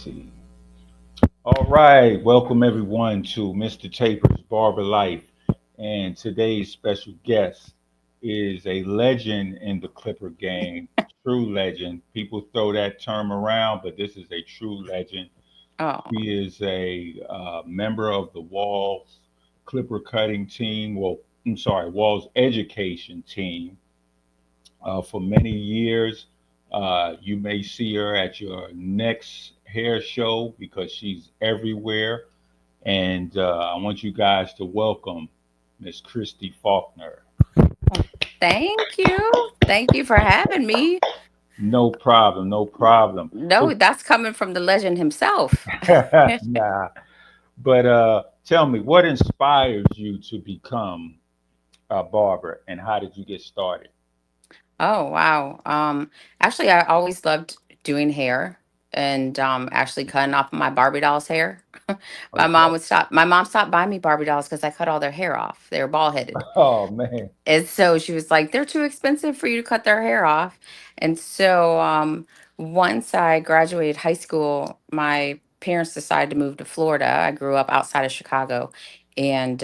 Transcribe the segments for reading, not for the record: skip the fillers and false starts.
see. All right, welcome everyone to Mr. Taper's Barber Life. And today's special guest is a legend in the Clipper game, true legend. People throw that term around, but this is a true legend. Oh, He is a member of the Wall's Clipper cutting team. Well, I'm sorry, Wall's education team for many years. You may see her at your next hair show because she's everywhere. And I want you guys to welcome Miss Kriste Faulkner. well, thank you. Thank you for having me. No problem, no problem. No, So, that's coming from the legend himself. nah, but tell me, what inspires you to become a barber, and how did you get started? Oh, wow. Actually, I always loved doing hair and actually cutting off my Barbie doll's hair. Okay. My mom stopped buying me Barbie dolls because I cut all their hair off. They were bald headed. Oh man. And so she was like, they're too expensive for you to cut their hair off. And so once I graduated high school, my parents decided to move to Florida. I grew up outside of Chicago. And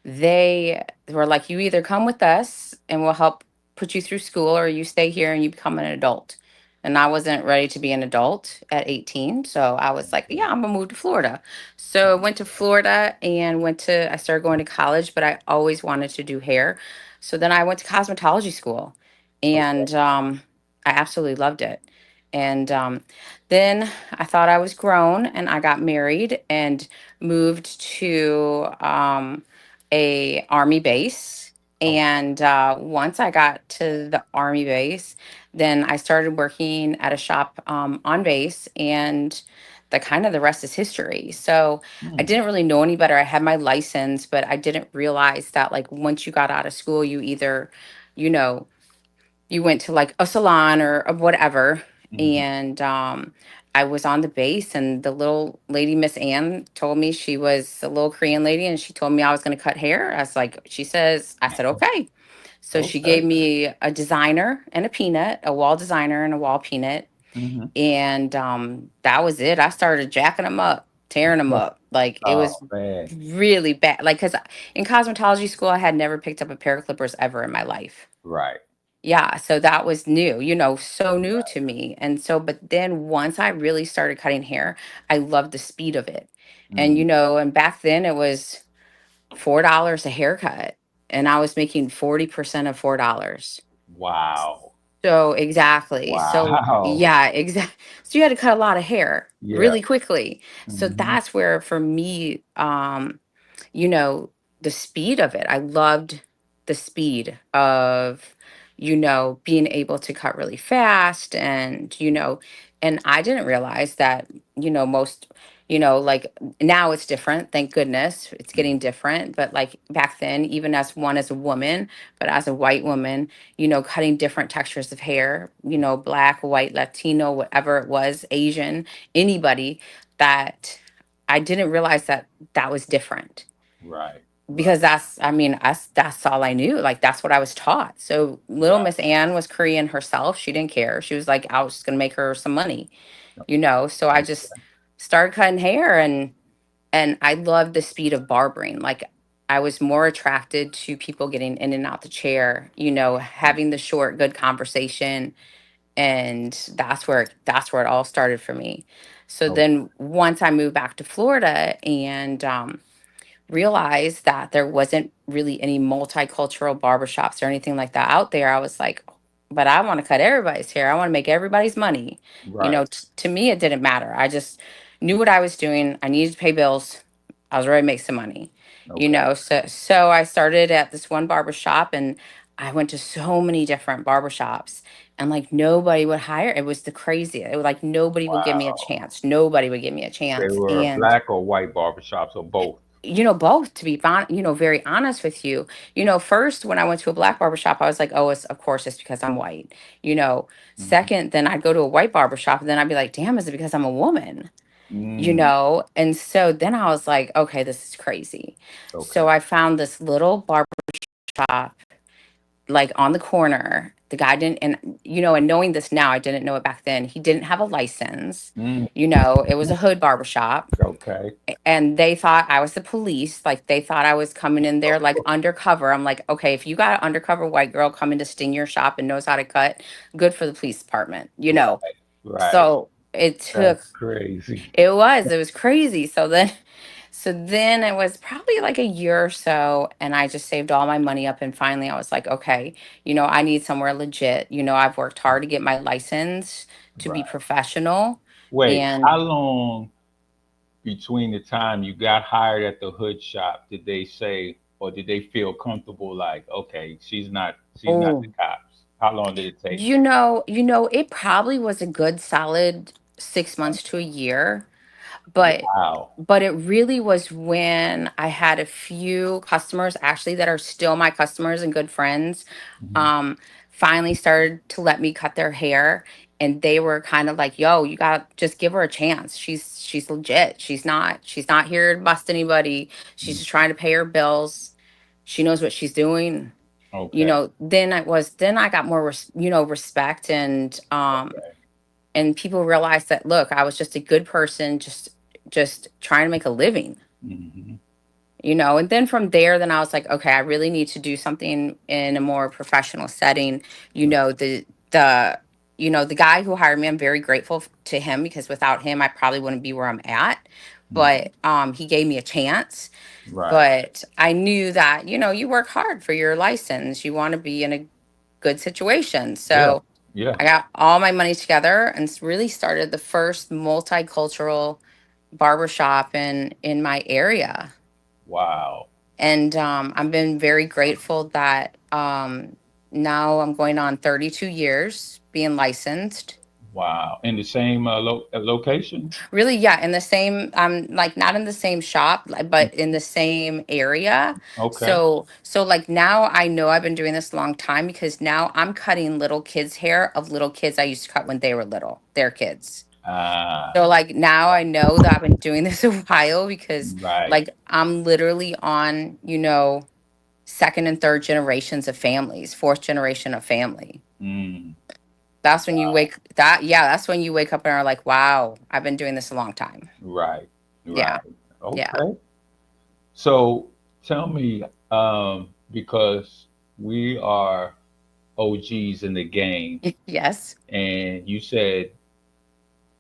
they were like, you either come with us and we'll help put you through school, or you stay here and you become an adult. And I wasn't ready to be an adult at 18. So I was like, yeah, I'm going to move to Florida. So I went to Florida and I started going to college, but I always wanted to do hair. So then I went to cosmetology school Okay. and I absolutely loved it. And then I thought I was grown and I got married and moved to a army base. Okay. And once I got to the army base, then I started working at a shop on base, and the rest is history. So I Hmm. didn't really know any better. I had my license, but I didn't realize that like once you got out of school, you either, you know, you went to like a salon or whatever. Hmm. And I was on the base, and the little lady, Miss Ann, told me she was a little Korean lady, and she told me I was going to cut hair. I was like, she says, I said, okay. So she Okay. gave me a designer and a peanut, a wall designer and a wall peanut. Hmm. And that was it. I started jacking them up, tearing them up. Like it was Oh man. really bad. Like, because in cosmetology school, I had never picked up a pair of clippers ever in my life. Right. Yeah, so that was new, so new to me. And so, but then once I really started cutting hair, I loved the speed of it. And, Hmm. and back then it was $4 a haircut, and I was making 40% of $4. Wow. So exactly. So Wow. yeah, exactly. So you had to cut a lot of hair Yeah. really quickly. So Hmm. that's where for me, you know, the speed of it. I loved the speed of, being able to cut really fast, and I didn't realize that, most, like now it's different. Thank goodness it's getting different. But like back then, even as a woman, but as a white woman, cutting different textures of hair, black, white, Latino, whatever it was, Asian, anybody, that I didn't realize that that was different, Right. Right. because that's all I knew. Like that's what I was taught. So little Right. Miss Ann was Korean herself. She didn't care. She was like, I was just gonna make her some money, So I just started cutting hair, and I loved the speed of barbering. Like I was more attracted to people getting in and out the chair, having the short, good conversation. And that's where it all started for me. So Okay. then once I moved back to Florida and realized that there wasn't really any multicultural barbershops or anything like that out there, I was like, but I want to cut everybody's hair. I want to make everybody's money. Right. To me, it didn't matter. I just knew what I was doing. I needed to pay bills. I was ready to make some money. Okay. So I started at this one barbershop, and I went to so many different barbershops, and like nobody would hire. It was the craziest. It was like nobody would give me a Wow. chance. Nobody would give me a They chance. were And black or white barbershops or both. both, to be very honest with you. First, when I went to a black barber shop, I was like, oh, it's of course it's because I'm white. Hmm. Second, then I'd go to a white barber shop, and then I'd be like, damn, is it because I'm a woman? Mm. And so then I was like, okay, this is crazy. So Okay. I found this little barber shop like on the corner. The guy didn't, and and knowing this now, I didn't know it back then. He didn't have a license. Mm, It was a hood barbershop, okay. and they thought I was the police. Like they thought I was coming in there like undercover. I'm like, okay, if you got an undercover white girl coming to sting your shop and knows how to cut, good for the police department. Right. Right. So it took That's crazy. it was crazy. So then it was probably like a year or so, and I just saved all my money up. And finally, I was like, okay, I need somewhere legit. I've worked hard to get my license to be Right. professional. Wait, how And long between the time you got hired at the hood shop did they say, or did they feel comfortable like, okay, she's not the oh, cops? How long did it take? it probably was a good solid 6 months to a year. but Wow. but it really was when I had a few customers actually that are still my customers and good friends, Mhm. um finally started to let me cut their hair. And they were kind of like, yo, you got just give her a chance. She's legit. She's not here to bust anybody. She's Mm. just trying to pay her bills. She knows what she's doing. Okay. Then I got more respect. And people realized that, look, I was just a good person, just trying to make a living. Hmm. And then from there, then I was like, okay, I really need to do something in a more professional setting. The guy who hired me, I'm very grateful to him, because without him I probably wouldn't be where I'm at. But he gave me a chance. Right. But I knew that, you work hard for your license, you want to be in a good situation. Yeah. So Yeah. I got all my money together and really started the first multicultural barbershop in my area. Wow. And I've been very grateful that now I'm going on 32 years being licensed. Wow. In the same location? Really, yeah, in the same, like not in the same shop, but in the same area. Okay. So like now I know I've been doing this a long time, because now I'm cutting little kids' hair of little kids I used to cut when they were little, their kids. Ah, So like now I know that I've been doing this a while, because right. like I'm literally on, second and third generations of families, fourth generation of family. Mm, That's when you wake up and are like, wow, I've been doing this a long time. right. Yeah. Right. Yeah. Okay. So tell me, because we are OGs in the game, Yes. and you said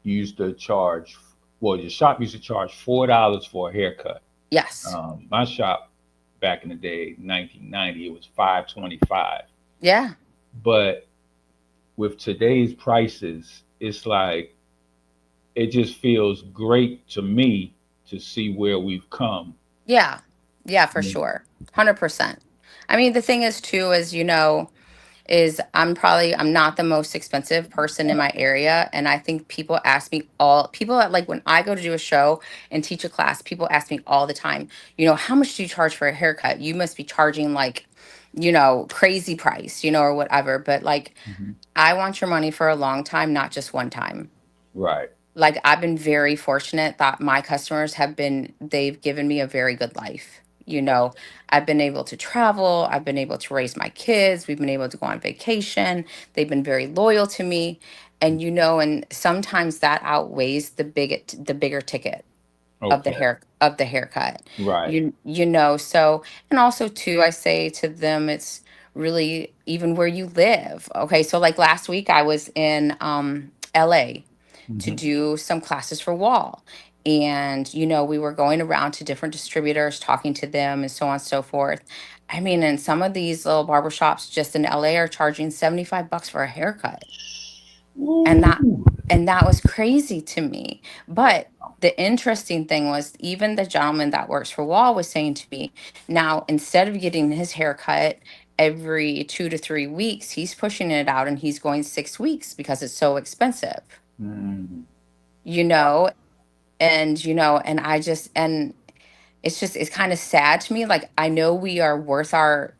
you used to charge, well, your shop used to charge $4 for a haircut. Yes. My shop back in the day, 1990, it was 5.25. Yeah. But with today's prices, it's like it just feels great to me to see where we've come. Yeah. Yeah, for Mm. sure. 100%. I mean, the thing is too, is, is I'm not the most expensive person in my area. And I think people that, like, when I go to do a show and teach a class, people ask me all the time, how much do you charge for a haircut? You must be charging like, crazy price, or whatever. But like, Mhm. I want your money for a long time, not just one time. Right. Like, I've been very fortunate that my customers they've given me a very good life. I've been able to travel, I've been able to raise my kids, we've been able to go on vacation. They've been very loyal to me. And sometimes that outweighs the bigger ticket of the Okay. haircut. Right. So, and also too, I say to them, it's really even where you live. Okay, so like last week I was in LA to Hmm. do some classes for Wahl. And, we were going around to different distributors, talking to them, and so on and so forth. I mean, and some of these little barbershops just in LA are charging $75 for a haircut. And that Ooh. and that was crazy to me. But Wow. the interesting thing was, even the gentleman that works for Wall was saying to me, now instead of getting his haircut every 2 to 3 weeks, he's pushing it out and he's going 6 weeks because it's so expensive. Mm. You know, and it's kind of sad to me. Like, I know we're worth our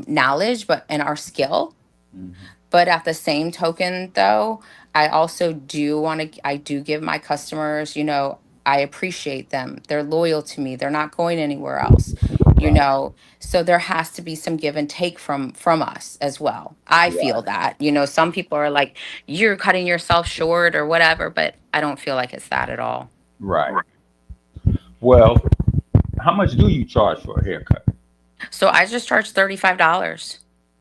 knowledge, but and our skill. Mhm. But at the same token, though, I do give my customers, I appreciate them. They're loyal to me. They're not going anywhere else. you Right. know. So there has to be some give and take from us as well. I feel Right. that, some people are like, you're cutting yourself short or whatever, but I don't feel like it's that at all. Right. Well, how much do you charge for a haircut? So I just charge $35.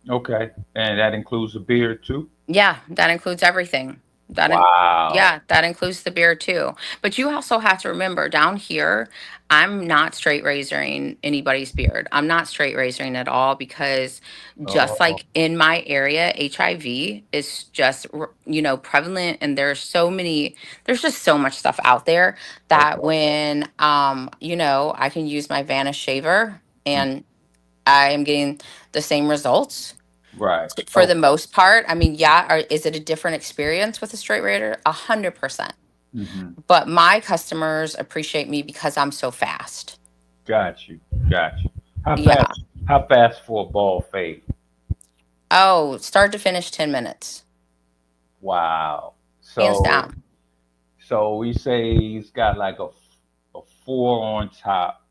Okay. And that includes a beard too? Yeah, that includes everything. Wow. Yeah, that includes the beer too. But you also have to remember down here, I'm not straight razoring anybody's beard. I'm not straight razoring at all because just Oh, like in my area, HIV is just, prevalent, and there's just so much stuff out there that okay. when I can use my Vanish shaver and I am getting the same results Right. for the Okay. most part. I mean, yeah, is it a different experience with a straight razor? 100%. Hmm. But my customers appreciate me because I'm so fast. Got you. Got you. How Yeah. fast? How fast for a ball fade? Oh, start to finish 10 minutes, Wow. hands So, down. we say he's got like a four on top,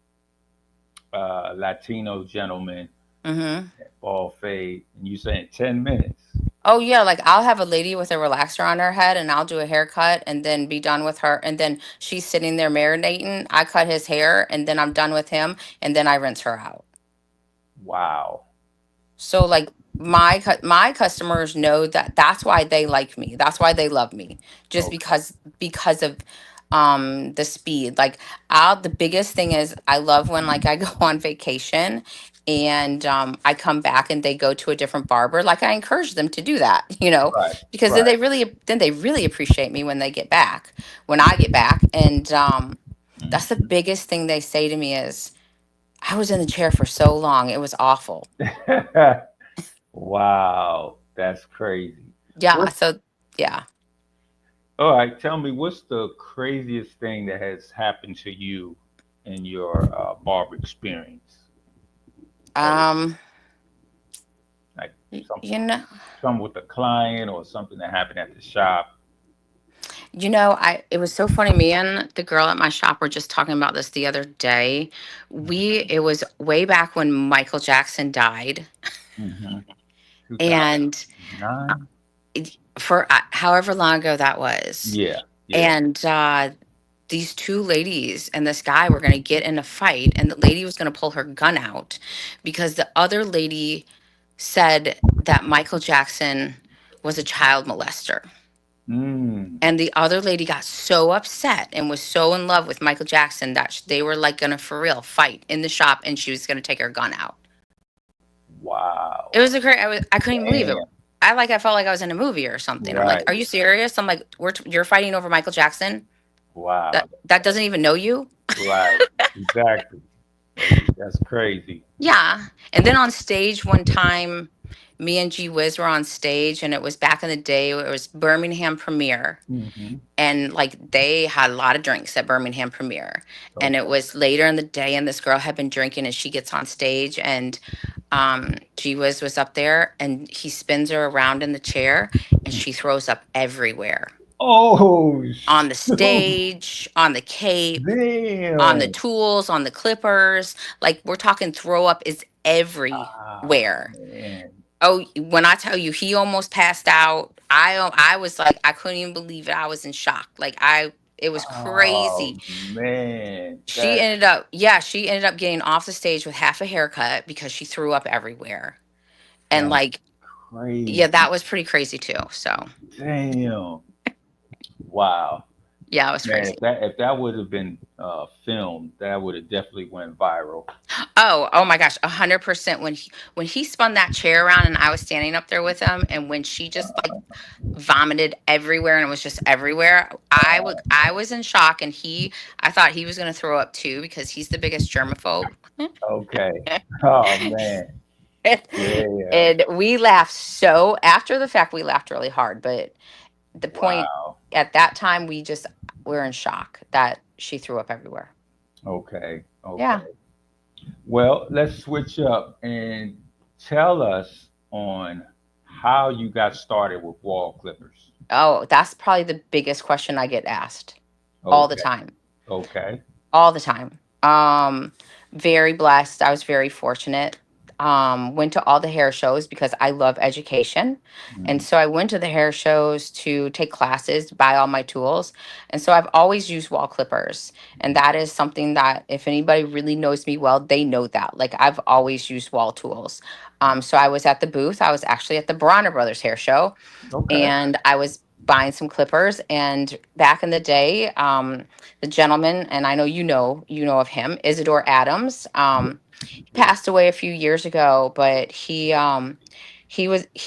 Latino gentleman, Hmm. ball fade, and you saying 10 minutes? Oh, yeah. Like I'll have a lady with a relaxer on her head and I'll do a haircut and then be done with her. And then she's sitting there marinating. I cut his hair and then I'm done with him and then I rinse her out. Wow. So like my customers know that that's why they like me. That's why they love me. Just Okay. because of the speed. Like the biggest thing is I love when like I go on vacation and I come back and they go to a different barber. Like I encourage them to do that, Right. because Right. then they really appreciate me when they get back, when I get back. And that's the Mhm. biggest thing they say to me is I was in the chair for so long. It was awful. Wow, that's crazy. Yeah, What's so yeah. All right? Tell me, what's the craziest thing that has happened to you in your barber experience? That is Um, like y- some you know, some with a client or something that happened at the shop. I it was so funny. Me and the girl at my shop were just talking about this the other day. It was way back when Michael Jackson died, Mm-hmm. and 2009. for however long ago that was, Yeah. Yeah. and these two ladies and this guy were going to get in a fight, and the lady was going to pull her gun out because the other lady said that Michael Jackson was a child molester. Mm. And the other lady got so upset and was so in love with Michael Jackson that they were like gonna for real fight in the shop, and she was gonna take her gun out. It Wow. was a great. I couldn't even believe it. Damn. I felt like I was in a movie or something. I'm like, Right. are you serious? I'm like, you're fighting over Michael Jackson Wow. that doesn't even know you. Right. Exactly. That's crazy. Yeah. And then on stage one time, me and G Wiz were on stage, and it was back in the day. It was Birmingham premiere, Mm-hmm. and like they had a lot of drinks at Birmingham premiere, and it Okay. was later in the day, and this girl had been drinking, and she gets on stage, and G was up there, and he spins her around in the chair, and she throws up everywhere, Oh, on the shoot. stage, on the cape, on the Damn. tools, on the clippers. Like we're talking throw up is Ah, everywhere. man. Oh, when I tell you he almost passed out, I was like I couldn't even believe it. I was in shock. It was Oh, crazy. man. That, She ended up getting off the stage with half a haircut because she threw up everywhere. And that's like, yeah, crazy. that was pretty crazy too. So, Damn. Wow. yeah, it was Man, crazy. if that would have been filmed, that would have definitely went viral. Oh my gosh, 100%. When he spun that chair around and I was standing up there with him, and when she just like vomited everywhere and it was just everywhere, I was in shock, and I thought he was gonna throw up too because he's the biggest germaphobe. Okay. Oh, man. Damn. And we laughed, so after the fact we laughed really hard, but the point Wow. at that time we're in shock that she threw up everywhere. Okay. Yeah. Okay. Well, let's switch up and tell us on how you got started with wall clippers. Oh, that's probably the biggest question I get asked all the Okay. time. Okay. All the time. Very blessed. I was very fortunate. Went to all the hair shows because I love education. And Mhm. so I went to the hair shows to take classes, buy all my tools. And so I've always used wall clippers. And that is something that if anybody really knows me well, they know that. Like I've always used wall tools. So I was at the booth. I was actually at the Bronner Brothers hair show Okay. and I was buying some clippers. And back in the day, the gentleman, and I know you know of him, Isidore Adams. He Yeah. passed away a few years ago, but he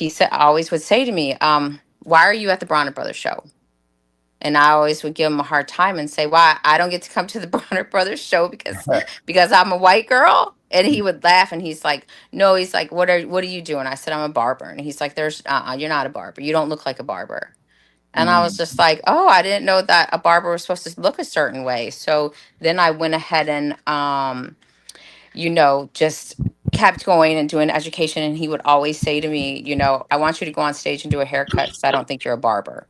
said always would say to me, "Why are you at the Bronner Brothers show?" And I always would give him a hard time and say, "Why I don't get to come to the Bronner Brothers show because I'm a white girl." And he would laugh and he's like, "No," he's like, what are you doing?" I said, "I'm a barber." And he's like, "There's you're not a barber. You don't look like a barber." And I was Mm. just like, "Oh, I didn't know that a barber was supposed to look a certain way." So then I went ahead and just kept going and doing education. And he would always say to me, "I want you to go on stage and do a haircut because I don't think you're a barber."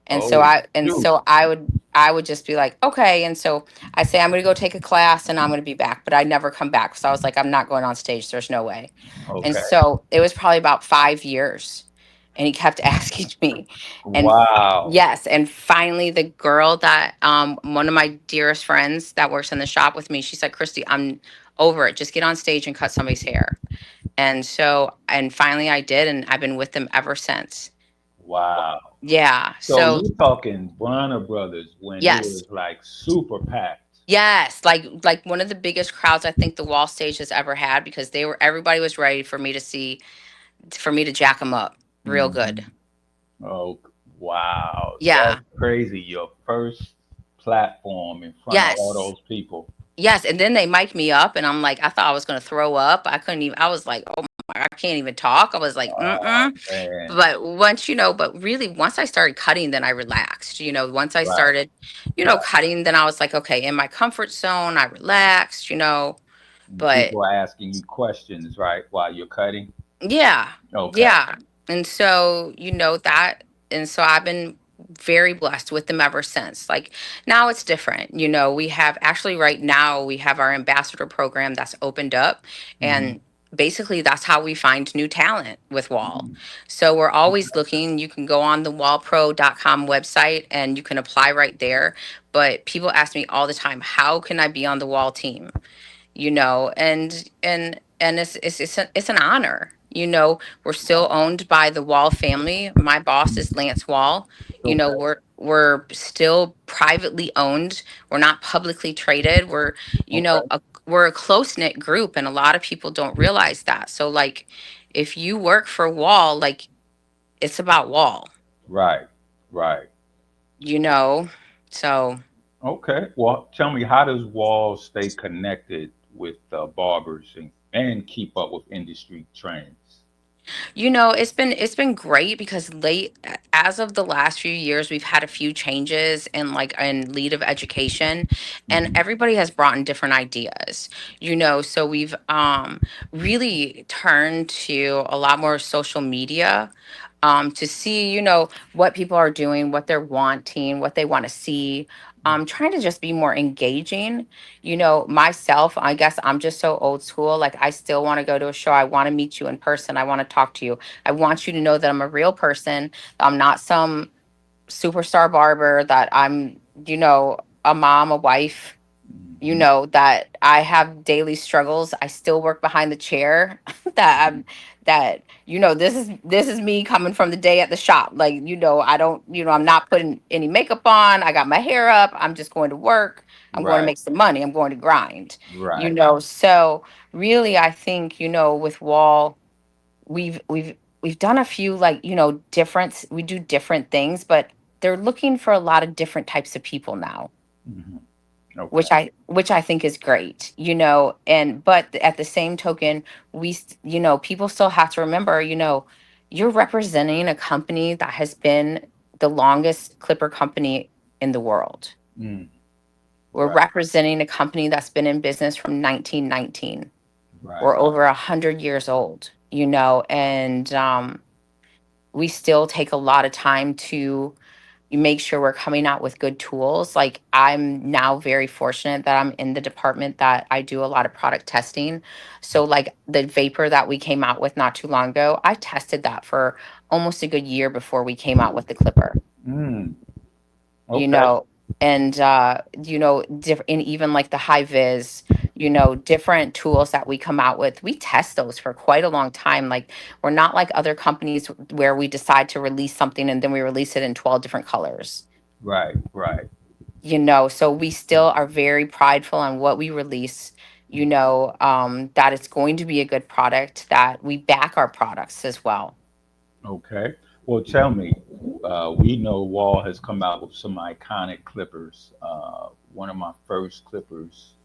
And so Oh, I and shoot. so I would just be like, "Okay." And so I say, "I'm going to go take a class and I'm going to be back," but I never come back because I was like, "I'm not going on stage. There's no way." And Okay. so it was probably about 5 years, and he kept asking me, and Wow. yes, and finally the girl that one of my dearest friends that works in the shop with me, she said, "Christy, I'm over it. Just get on stage and cut somebody's hair." And finally I did, and I've been with them ever since. Wow. Yeah. So So you're talking Warner Brothers when it yes. was like super packed. Yes, like one of the biggest crowds I think the wall stage has ever had because everybody was ready for me to jack them up real good. Hmm. Oh, wow. That's Yeah. crazy. Your first platform in front of all Yes. those people. Yes, and then they mic'd me up and I'm like I thought I was going to throw up. I couldn't even I was like, "Oh my, I can't even talk." I was like, Oh, "Mm-mm." man. But really once I started cutting then I relaxed. Once I Right, started, right. cutting then I was like, "Okay, in my comfort zone, I relaxed." And But people are asking you questions, right, while you're cutting. yeah, Okay. yeah. And so, and so I've been very blessed with them ever since. Like now it's different. We have actually right now we have our ambassador program that's opened up, Hmm. and basically that's how we find new talent with Wall. So we're always looking. You can go on the wallpro.com website and you can apply right there. But people ask me all the time, "How can I be on the Wall team?" And it's an honor. We're still owned by the Wall family. My boss is Lance Wall. Okay. We're still privately owned. We're not publicly traded. Okay. We're a close knit group, and a lot of people don't realize that. So, like, if you work for Wall, like, it's about Wall. Right. Right. You know, so Okay. Well, tell me, how does Wall stay connected with barbers and keep up with industry trends? it's been great because as of the last few years, we've had a few changes in lead of education, and Hmm. everybody has brought in different ideas. So we've really turned to a lot more social media to see, what people are doing, what they're wanting, what they want to see. Trying to just be more engaging. Myself, I guess I'm just so old school. Like, I still want to go to a show. I want to meet you in person. I want to talk to you. I want you to know that I'm a real person. I'm not some superstar barber, that I'm, a mom, a wife, Hmm. that I have daily struggles. I still work behind the chair. that I'm that this is me coming from the day at the shop. Like, I don't, I'm not putting any makeup on. I got my hair up. I'm just going to work. I'm going to Right. make some money. I'm going to grind. Right. So really I think, with Wall, we've done a few, like, different, we do different things, but they're looking for a lot of different types of people now, Hmm. Okay. which I think is great, and but at the same token, people still have to remember, you're representing a company that has been the longest clipper company in the world. Mm. We're Right. representing a company that's been in business from 1919. Right. We're over 100 years old, and we still take a lot of time to, you make sure we're coming out with good tools. Like I'm now very fortunate that I'm in the department that I do a lot of product testing. So like the vapor that we came out with not too long ago, I tested that for almost a good year before we came out with the clipper. Mm. you Okay. know, and and even like the high vis, different tools that we come out with, we test those for quite a long time. Like we're not like other companies where we decide to release something and then we release it in 12 different colors. Right. Right. So we still are very prideful on what we release, that it's going to be a good product, that we back our products as well. Okay. Well, tell me, we know Wall has come out with some iconic clippers. One of my first clippers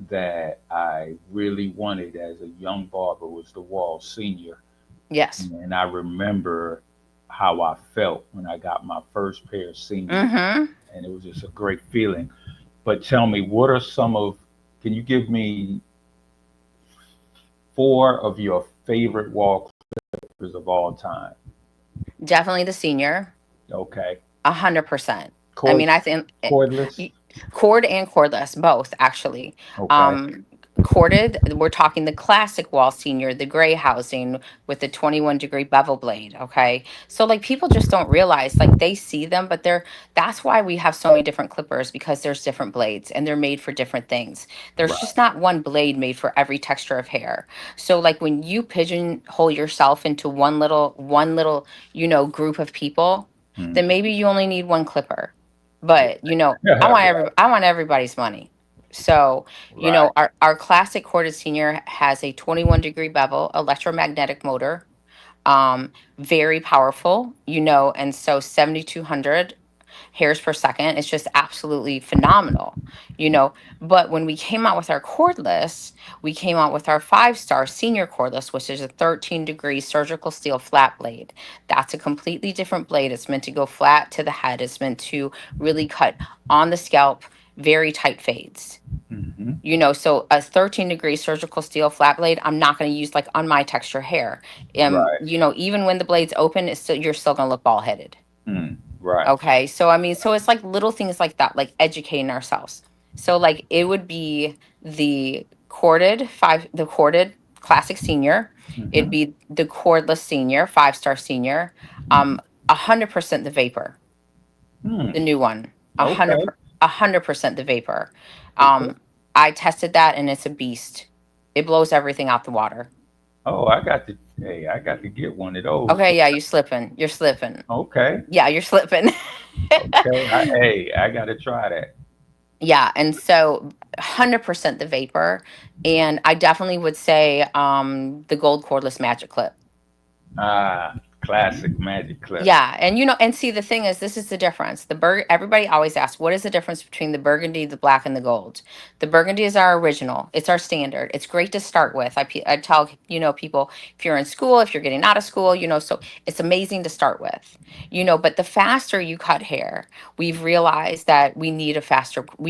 that I really wanted as a young barber was the Wall Senior. Yes. And I remember how I felt when I got my first pair of seniors. Mm-hmm. And it was just a great feeling. But tell me, what are some of, can you give me four of your favorite Wall clippers of all time? Definitely the senior. Okay. 100%. I Cord, mean, I think cordless? cord and cordless, both actually. Okay. Um, Corded, we're talking the classic wall senior, the gray housing with the 21-degree bevel blade. Okay. So, like, people just don't realize, like, they see them, but that's why we have so many different clippers, because there's different blades and they're made for different things. There's just Right. not one blade made for every texture of hair. So, like, when you pigeonhole yourself into one little, group of people, then Hmm. maybe you only need one clipper. But Right. I want everybody's money. So, Right. our classic corded senior has a 21-degree bevel electromagnetic motor, very powerful, and so 7,200 hairs per second. It's just absolutely phenomenal, you know. But when we came out with our cordless, we came out with our 5-star senior cordless, which is a 13-degree surgical steel flat blade. That's a completely different blade. It's meant to go flat to the head, it's meant to really cut on the scalp, very tight fades. Hmm. So a 13-degree surgical steel flat blade, I'm not going to use like on my texture hair. Right. Even when the blade's open, you're still going to look bald headed. Mm. Right. Okay. So I mean, so it's like little things like that, like educating ourselves. So like it would be the corded classic senior. It'd Hmm. be the cordless senior, 5-star senior. Hmm. 100% the vapor, the Hmm. new one. A hundred, Okay. per- 100% the vapor. Okay. Um, I tested that and it's a beast. It blows everything out the water. Oh, I got to. Hey, I got to get one of those. Okay, yeah, you slipping. You're slipping. Okay. Yeah, you're slipping. Okay. Hey, I got to try that. Yeah, and so 100% the vapor. And I definitely would say the gold cordless magic clip. Ah, classic magic clip. Yeah, and and see, the thing is, this is the difference. Everybody always asks, what is the difference between the burgundy, the black, and the gold? The burgundy is our original. It's our standard. It's great to start with. I tell people, if you're in school, if you're getting out of school, so it's amazing to start with. But the faster you cut hair, we've realized that we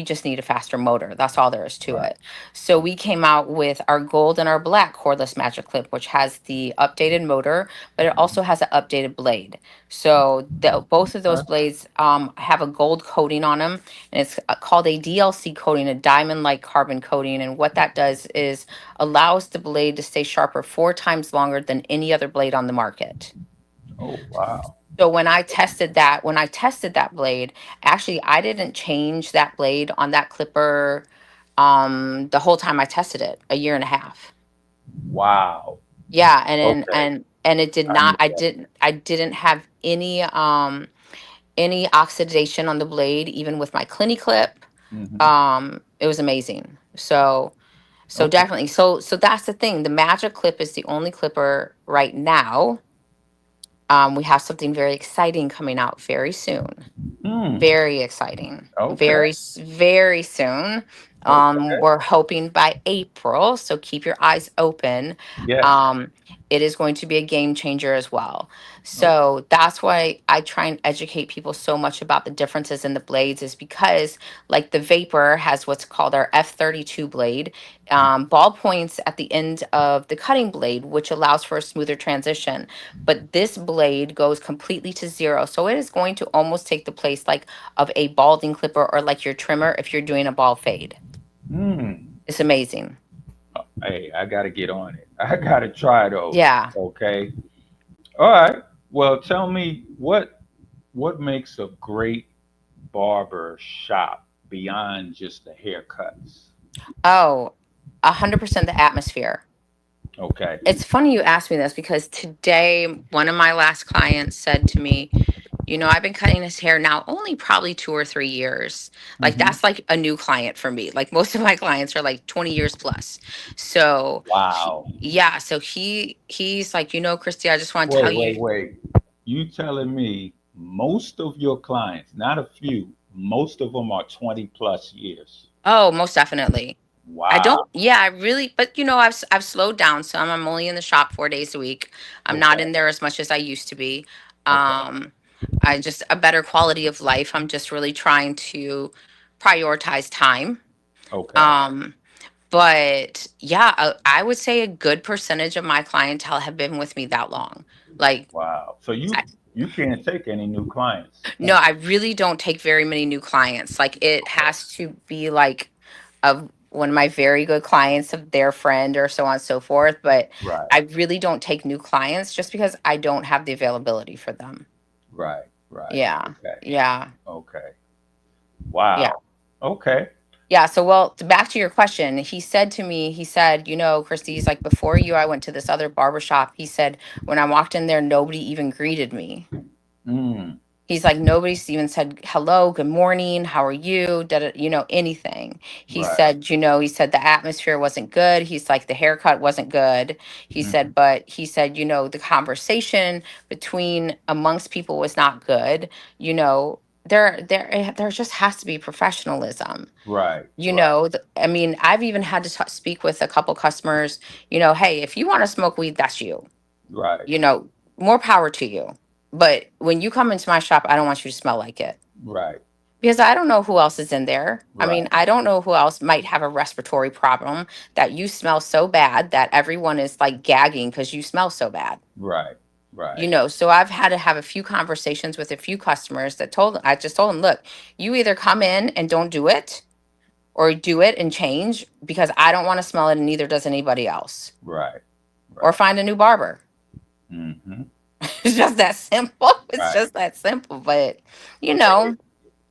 just need a faster motor. That's all there is to Right. it. So we came out with our gold and our black cordless magic clip, which has the updated motor, but it also has an updated blade. So both of those Okay. blades have a gold coating on them, and it's called a DLC coating, a diamond-like carbon coating. And what that does is allows the blade to stay sharper 4 times longer than any other blade on the market. Oh, wow. So when I tested that blade, actually I didn't change that blade on that clipper the whole time I tested it, a year and a half. Wow. Yeah, Okay. and it did I not knew that. I didn't have any oxidation on the blade, even with my clinic clip. Hmm. It was amazing. So Okay. definitely. So that's the thing. The magic clip is the only clipper right now. We have something very exciting coming out very soon. Mm. Very exciting. Okay. Very soon. Okay. We're hoping by April, so keep your eyes open. Yes. Um, it is going to be a game changer as well. Okay. So that's why I try and educate people so much about the differences in the blades, is because, like, the Vapor has what's called our F32 blade, ball points at the end of the cutting blade, which allows for a smoother transition. But this blade goes completely to zero. So it is going to almost take the place, like, of a balding clipper or like your trimmer if you're doing a bald fade. Hmm. It's amazing. Hey, I got to get on it. I got to try those. Yeah. Okay. All right. Well, tell me what makes a great barber shop beyond just the haircuts? Oh, 100% the atmosphere. Okay. It's funny you asked me this because today one of my last clients said to me, I've been cutting his hair now only probably 2 or 3 years. Like, Mm-hmm. that's like a new client for me. Like, most of my clients are like 20 years plus. So, Wow. yeah. So he's like, Christy, I just want to tell Wait, you. wait, wait. You telling me most of your clients, not a few, most of them are 20 plus years. Oh, most definitely. I don't, Wow. yeah, I really, but I've slowed down some. I'm only in the shop 4 days a week. I'm not Okay. in there as much as I used to be. Okay. Um, I just a better quality of life. I'm just really trying to prioritize time. Okay. Um, but yeah, I would say a good percentage of my clientele have been with me that long. Like, Wow. So you can't take any new clients. no, I really don't take very many new clients. Like, it Okay. has to be like of one of my very good clients of their friend or so on and so forth. But Right. I really don't take new clients just because I don't have the availability for them. Right. Right. Yeah. Okay. Yeah. Okay. Yeah. Wow. Okay. Yeah. So, well, back to your question, he said to me, he said, Christy, he's like, before you, I went to this other barber shop. He said, when I walked in there, nobody even greeted me. Mm. He's like, nobody's even said hello, good morning, how are you? Anything. He Right. said, he said the atmosphere wasn't good. He's like, the haircut wasn't good. He Hmm. said, but he said, the conversation between amongst people was not good. There just has to be professionalism. Right. Right. I mean, I've even had to speak with a couple customers, hey, if you want to smoke weed, that's you, Right. you know, more power to you. But when you come into my shop, I don't want you to smell like it Right. because I don't know who else is in there. I mean, Right. I don't know who else might have a respiratory problem that you smell so bad that everyone is like gagging because you smell so bad. Right. Right. So I've had to have a few conversations with a few customers that I just told them, look, you either come in and don't do it or do it and change because I don't want to smell it and neither does anybody else. Right. Or Right. find a new barber. Mm-hmm. It's just that simple. It's Right. just that simple. But you Hey, know,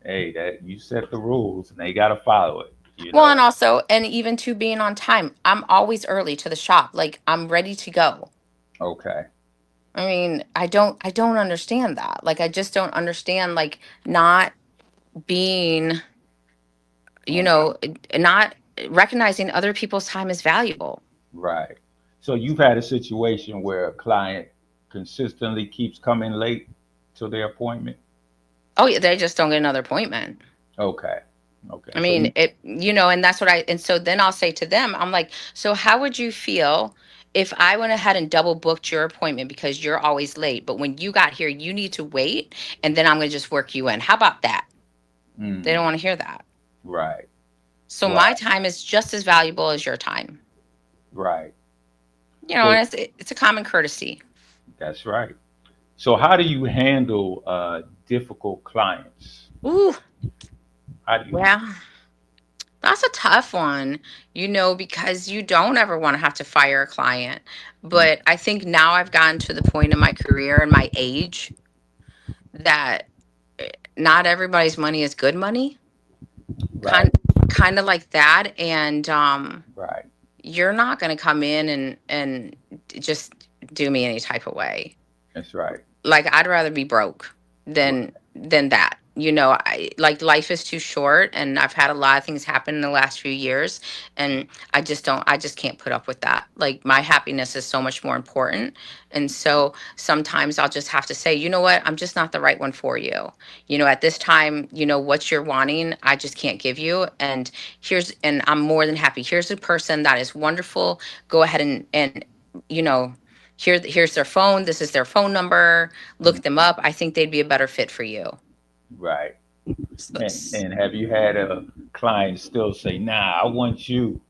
hey, that you set the rules and they gotta follow it. You well, know. and also, and even to being on time, I'm always early to the shop. Like, I'm ready to go. Okay. I mean, I don't understand that. Like, I just don't understand, like, not being, you On know, not recognizing other people's time is valuable. right. So you've had a situation where a client consistently keeps coming late to their appointment. Oh, yeah, they just don't get another appointment. Okay. Okay. I So mean, you and that's and so then I'll say to them, I'm like, so how would you feel if I went ahead and double booked your appointment because you're always late, but when you got here, you need to wait, and then I'm going to just work you in? How about that? They mm, don't want to hear that. right. So Right. my time is just as valuable as your time, Right. and So it's a common courtesy. that's right. So how do you handle difficult clients? Ooh, How do you? well, that's a tough one, because you don't ever want to have to fire a client. Mm, But I think now I've gotten to the point in my career and my age that not everybody's money is good money, right. kind of like that. And Right. you're not going to come in and just do me any type of way. That's right. Like, I'd rather be broke Right. than that. I like life is too short, and I've had a lot of things happen in the last few years, and I just can't put up with that. Like, my happiness is so much more important. And so sometimes I'll just have to say, you know what, I'm just not the right one for you. At this time, what you're wanting, I just can't give you. And I'm more than happy. Here's a person that is wonderful. Go ahead and you know, here's their phone. This is their phone number. Look them up. I think they'd be a better fit for you. Right. So And have you had a client still say, "Nah, I want you"?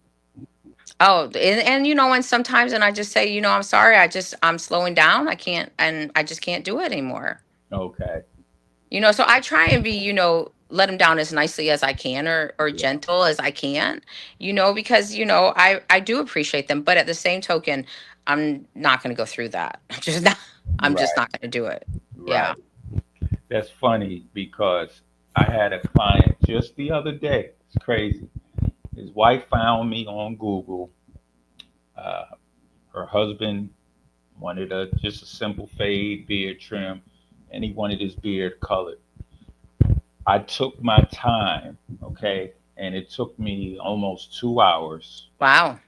oh, and sometimes, and I just say, I'm sorry, I'm slowing down. I can't, and I just can't do it anymore. Okay. So I try and be, let them down as nicely as I can, or Yeah. gentle as I can, because, I do appreciate them, but at the same token, I'm not going to go through that. I'm just Right. not going to do it. Yeah. Right. That's funny because I had a client just the other day. It's crazy. His wife found me on Google. Uh, Her husband wanted just a simple fade beard trim, and he wanted his beard colored. I took my time, okay, and it took me almost 2 hours. Wow.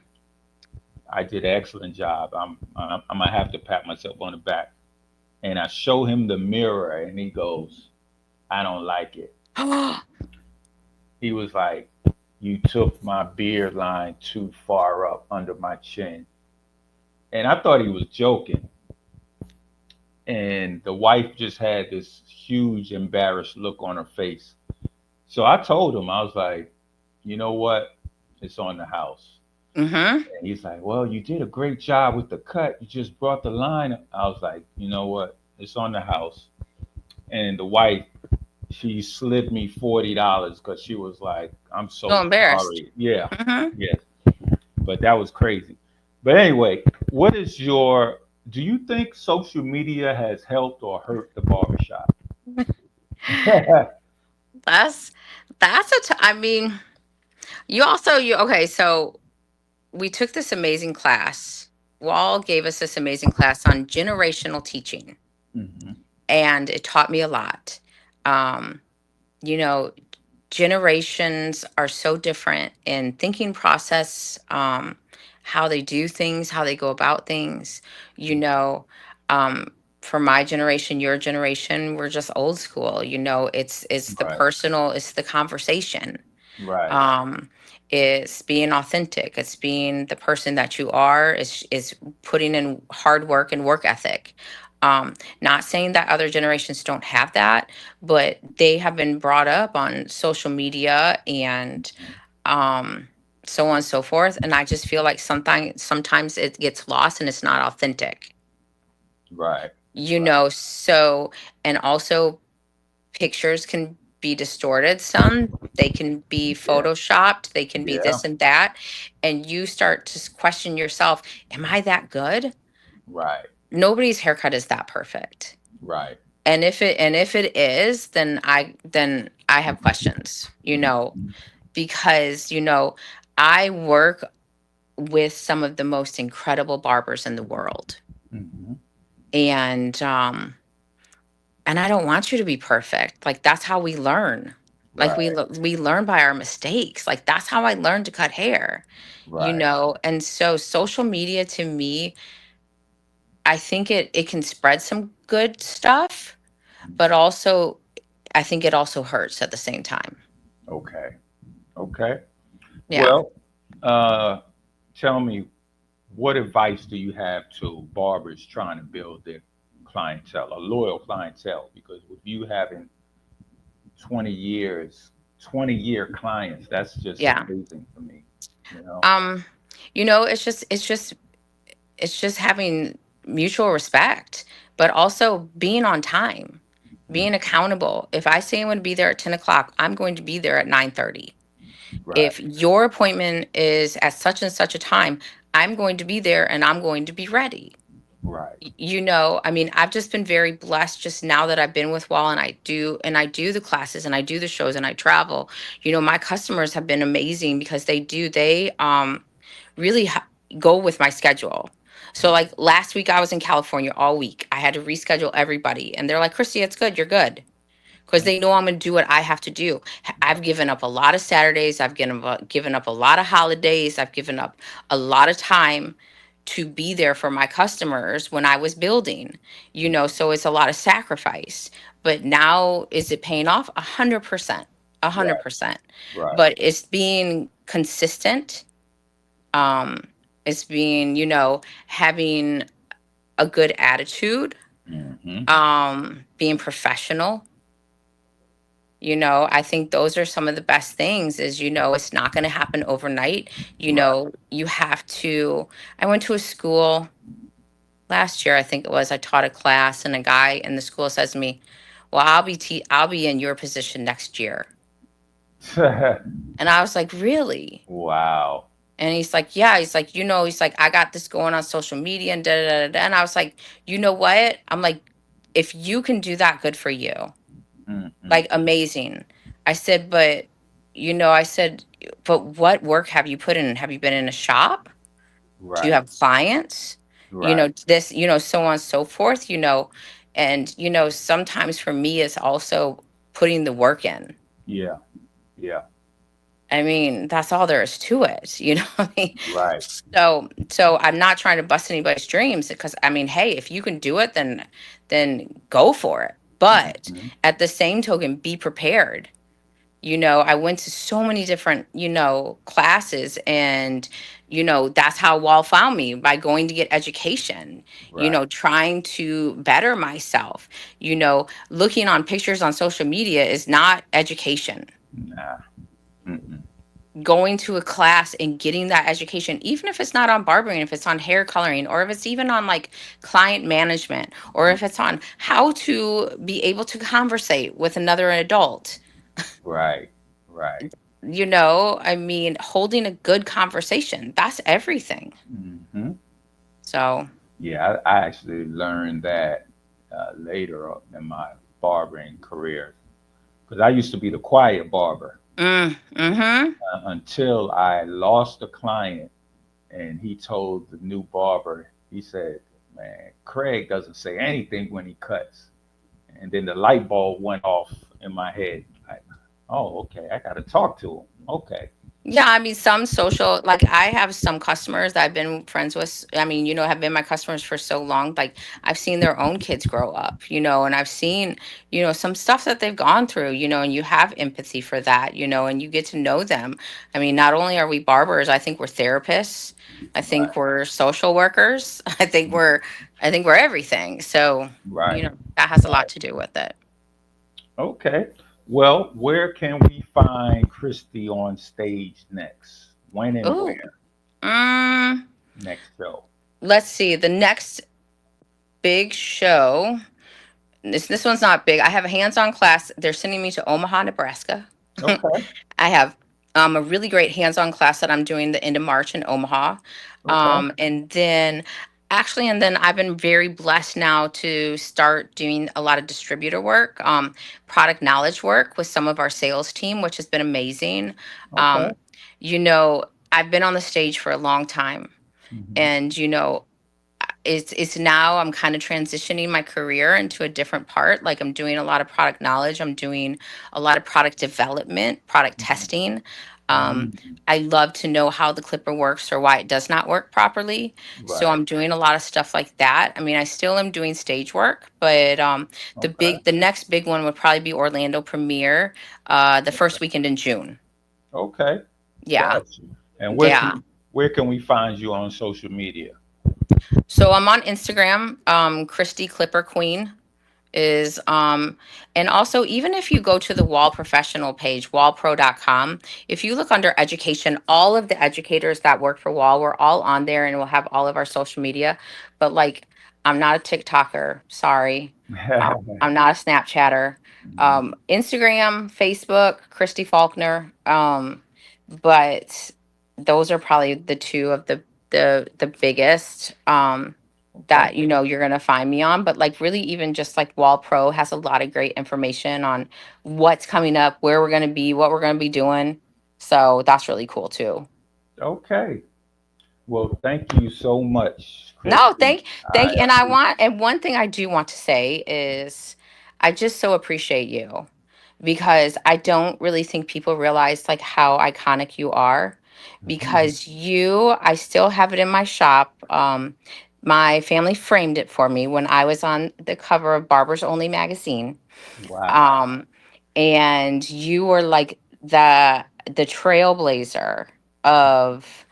I did an excellent job. I'm gonna have to pat myself on the back. And I show him the mirror, and he goes, "I don't like it." He was like, "You took my beard line too far up under my chin," and I thought he was joking. And the wife just had this huge embarrassed look on her face. So I told him, I was like, "You know what? It's on the house." Mm-hmm. And he's like, "Well, you did a great job with the cut. You just brought the line." I was like, "You know what? It's on the house." And the wife, she slid me $40 because she was like, "I'm So so embarrassed. sorry." Yeah, Mm-hmm. yes. But that was crazy. But anyway, what is your, do you think social media has helped or hurt the barbershop? That's I mean, you okay, so we took this amazing class. Wall gave us this amazing class on generational teaching, Hmm. and it taught me a lot. Um, you know, Generations are so different in thinking process, how they do things, how they go about things. You know, for my generation, your generation, we're just old school. It's the Right, personal, it's the conversation, right, um is being authentic, it's being the person that you are, is putting in hard work and work ethic. Not saying that other generations don't have that, but they have been brought up on social media and um so on and so forth, and I just feel like sometimes it gets lost and it's not authentic. right, So, and also, pictures can be distorted some, they can be yeah, photoshopped, they can be yeah, this and that, and you start to question yourself, am I that good? right, Nobody's haircut is that perfect. right. And if it is, then I have questions, Mhm, because I work with some of the most incredible barbers in the world. mhm. And I don't want you to be perfect. Like, that's how we learn. Like, Right, we learn by our mistakes. Like, that's how I learned to cut hair. right. And so social media, to me, I think it can spread some good stuff, but also I think it also hurts at the same time. Okay, okay. Yeah. Well, uh, tell me, what advice do you have to barbers trying to build their clientele, a loyal clientele? Because with you having 20 years, 20-year clients, that's just Yeah. amazing for me. You know? Um it's just having mutual respect, but also being on time, Mm, being accountable. If I say I'm going to be there at 10 o'clock, I'm going to be there at 9:30. right, If your appointment is at such and such a time, I'm going to be there and I'm going to be ready. right. I mean, I've just been very blessed just now that I've been with Wall, and I do the classes and I do the shows and I travel. My customers have been amazing because they really go with my schedule. So, like, last week I was in California all week. I had to reschedule everybody, and they're like, "Christy, it's good. You're good." because they know I'm going to do what I have to do. I've given up a lot of Saturdays. I've given up a lot of holidays. I've given up a lot of time to be there for my customers when I was building, so it's a lot of sacrifice. But now, is it paying off? 100%, a hundred Right. percent. Right. But it's being consistent. Um, it's being, having a good attitude, Hmm. being professional. I think those are some of the best things is, it's not going to happen overnight. Right. You have to, I went to a school last year, I think it was, I taught a class and a guy in the school says to me, well, I'll be in your position next year. And I was like, really? Wow. And he's like, yeah, he's like, he's like, I got this going on social media and da da da da. And I was like, you know what? I'm like, if you can do that, good for you. Hmm. Like, amazing. I said, I said, but what work have you put in? Have you been in a shop? Do you Right. have clients? Right. This, so on and so forth, and, sometimes for me, it's also putting the work in. Yeah. Yeah. I mean, that's all there is to it, I mean, Right. so I'm not trying to bust anybody's dreams because I mean, hey, if you can do it, then go for it. But Hmm. at the same token, be prepared. I went to so many different, classes, and, that's how Wall found me, by going to get education, Right. trying to better myself. Looking on pictures on social media is not education. Nah. Mm-mm. Going to a class and getting that education, even if it's not on barbering, if it's on hair coloring, or if it's even on like client management, or if it's on how to be able to conversate with another adult. Right. Right. I mean, holding a good conversation, that's everything. Hmm. So, Yeah, I actually learned that later on in my barbering career because I used to be the quiet barber mm-hmm. until I lost a client, and he told the new barber, he said, "Man, Craig doesn't say anything when he cuts." And then the light bulb went off in my head. Like, oh, okay, I got to talk to him. Okay. Yeah, I mean, some social, like I have some customers that I've been friends with. I mean, have been my customers for so long. Like I've seen their own kids grow up, and I've seen, some stuff that they've gone through, and you have empathy for that, and you get to know them. I mean, not only are we barbers, I think we're therapists. I Right. think we're social workers. I think we're everything. So, Right. that has a lot Right. to do with it. Okay. Well, where can we find Christy on stage next? When and Ooh. where? Mm, Next show. let's see. The next big show. This one's not big. I have a hands-on class. They're sending me to Omaha, Nebraska. Okay. I have a really great hands-on class that I'm doing the end of March in Omaha. Okay. And then I've been very blessed now to start doing a lot of distributor work, product knowledge work with some of our sales team, which has been amazing. Okay. Um, you know, I've been on the stage for a long time, Hmm. and it's now I'm kind of transitioning my career into a different part. Like I'm doing a lot of product knowledge, I'm doing a lot of product development, product testing. um, Hmm. I love to know how the clipper works or why it does not work properly, so Right. I'm doing a lot of stuff like that. I mean, I still am doing stage work, but Okay. the next big one would probably be Orlando premiere, the first weekend in June. Okay. Yeah. Gotcha. And Yeah. where can we find you on social media? So I'm on Instagram, Christy Clipper Queen is and also, even if you go to the Wall professional page, wallpro.com, if you look under education, all of the educators that work for Wall, we're all on there, and we'll have all of our social media. But like, I'm not a TikToker, sorry. I'm not a Snapchatter. Mhm. Instagram, Facebook, Kriste Faulkner. But those are probably the two of the biggest Okay. that you're gonna find me on. But like, really, even just like Wall Pro has a lot of great information on what's coming up, where we're gonna be, what we're gonna be doing. So that's really cool too. Okay. Well, thank you so much, No, Christy. I and appreciate. and one thing I do want to say is I just so appreciate you. because I don't really think people realize like how iconic you are. Mhm. Because I still have it in my shop. My family framed it for me when I was on the cover of Barbers Only magazine. Wow. um and you were like the trailblazer of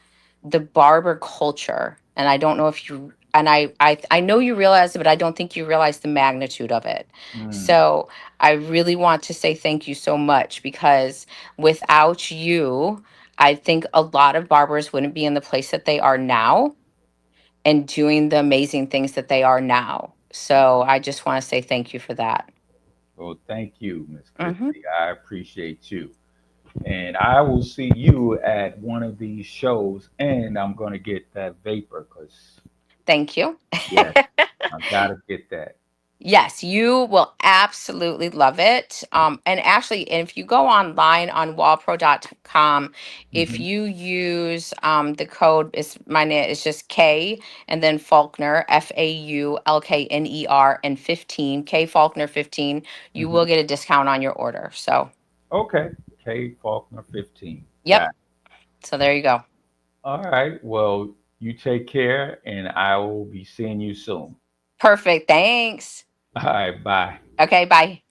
the barber culture. And I don't know if you and I know you realize it, but I don't think you realize the magnitude of it. Mm. So I really want to say thank you so much, because without you, I think a lot of barbers wouldn't be in the place that they are now and doing the amazing things that they are now. So I just want to say thank you for that. Well, thank you, Miss Hmm. Christie. I appreciate you. And I will see you at one of these shows, and I'm going to get that vapor because, Thank you. yes, I got to get that. Yes, you will absolutely love it. And actually, if you go online on wallpro.com, if Hmm. you use the code, is my name is just K and then Faulkner, Faulkner, and 15, K Faulkner 15, you Hmm. will get a discount on your order. So, Okay. K Faulkner 15. yep. Got it. So there you go. All right. Well, you take care, and I will be seeing you soon. Perfect. Thanks. All right. Bye. Okay, bye.